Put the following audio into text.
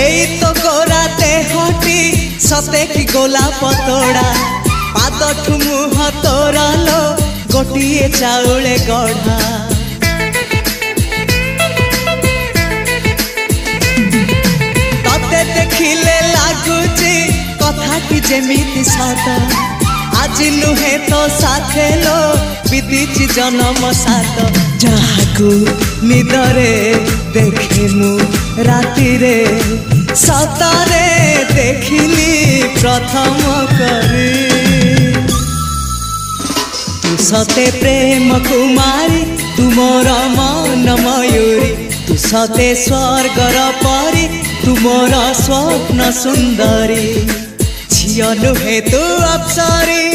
एई तो गोरा देहटी सते कि गोलाप तोड़ा पाद मुह तोरा लो गोटिए चाउले गढ़ा तते देखिले लागुची कथाटी जेमिति सत आज नुहे तो साथे लो विदिची जन्म सात जहाकू निदरे देखे मु राति रे सतरे देखिली प्रथम करी तू सते प्रेम कुमारी तुमर मन मयूरी तू सते स्वर्गर परी तुमर स्वप्न सुंदरी झियो नुहे तू अप्सरी।